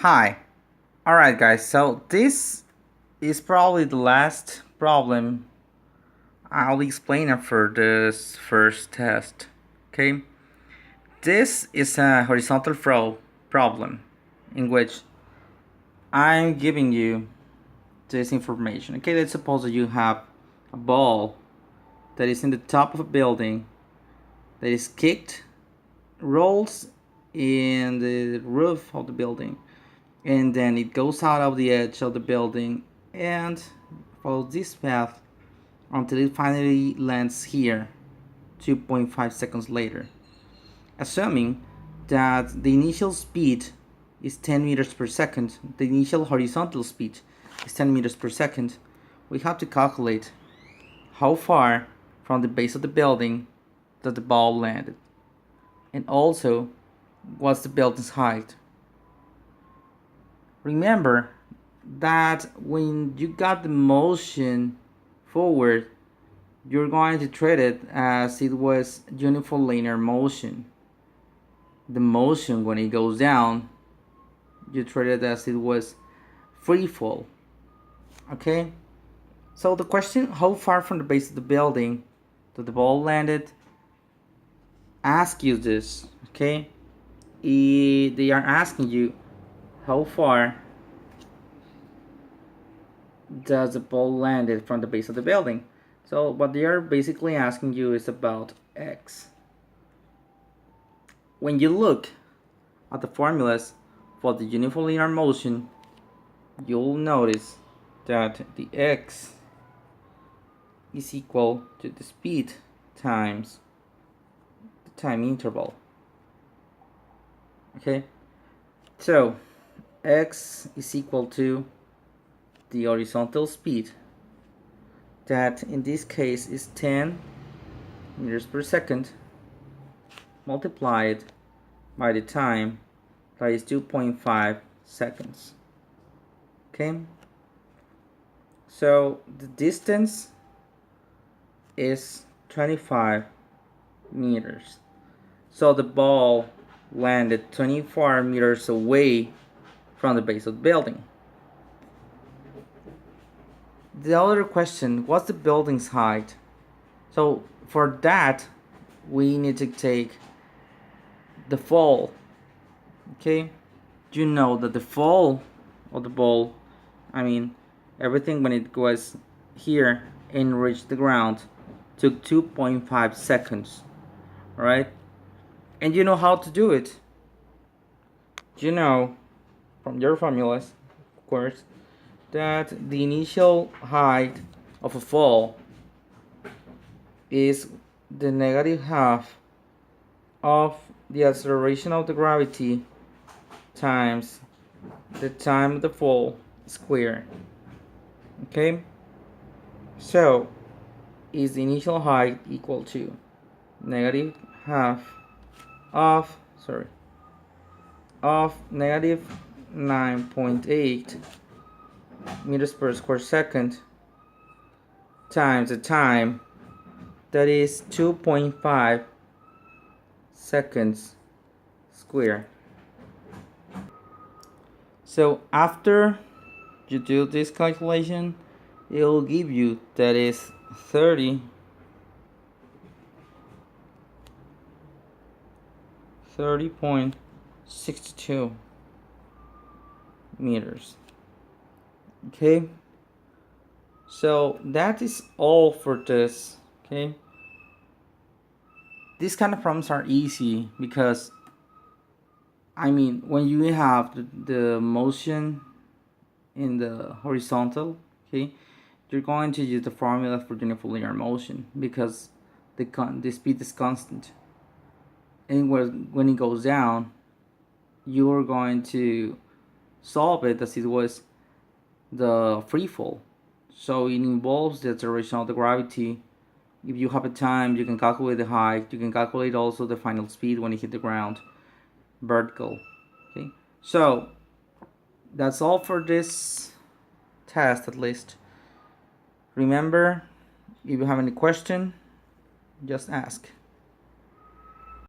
Hi. Alright guys, so this is probably the last problem I'll explain after this first test. Okay? This is a horizontal throw problem in which I'm giving you this information. Okay, let's suppose that you have a ball that is in the top of a building that is kicked, rolls in the roof of the building, and then it goes out of the edge of the building and follows this path until it finally lands here 2.5 seconds later. Assuming that the initial speed is 10 meters per second, the initial horizontal speed is 10 meters per second, we have to calculate how far from the base of the building that the ball landed, and also what's the building's height. Remember that when you got the motion forward, you're going to treat it as it was uniform linear motion. The motion when it goes down, you treat it as it was free fall. Okay? So the question, how far from the base of the building that the ball landed, ask you this. Okay? They are asking you how far does the ball landed from the base of the building. So what they are basically asking you is about x. When you look at the formulas for the uniform linear motion, you'll notice that the x is equal to the speed times the time interval. Okay, so x is equal to the horizontal speed, that in this case is 10 meters per second, multiplied by the time, that is 2.5 seconds. Okay, so the distance is 25 meters, so the ball landed 24 meters away from the base of the building. The other question, what's the building's height? So for that we need to take the fall. Okay, you know that the fall of the ball, everything when it was here and reached the ground took 2.5 seconds. Alright, and you know how to do it. You know from your formulas, of course, that the initial height of a fall is the negative half of the acceleration of the gravity times the time of the fall squared. Okay, so is the initial height equal to negative half of negative 9.8 meters per square second times the time, that is 2.5 seconds square. So after you do this calculation, it will give you that is 30.62 meters. Okay, so that is all for this. Okay, these kind of problems are easy because when you have the motion in the horizontal, okay, you're going to use the formula for uniform linear motion because the speed is constant, and when it goes down, you're going to solve it as it was the free fall. So it involves the acceleration of the gravity. If you have a time, you can calculate the height. You can calculate also the final speed when it hit the ground, vertical. Okay, so that's all for this test, at least. Remember, if you have any question, just ask.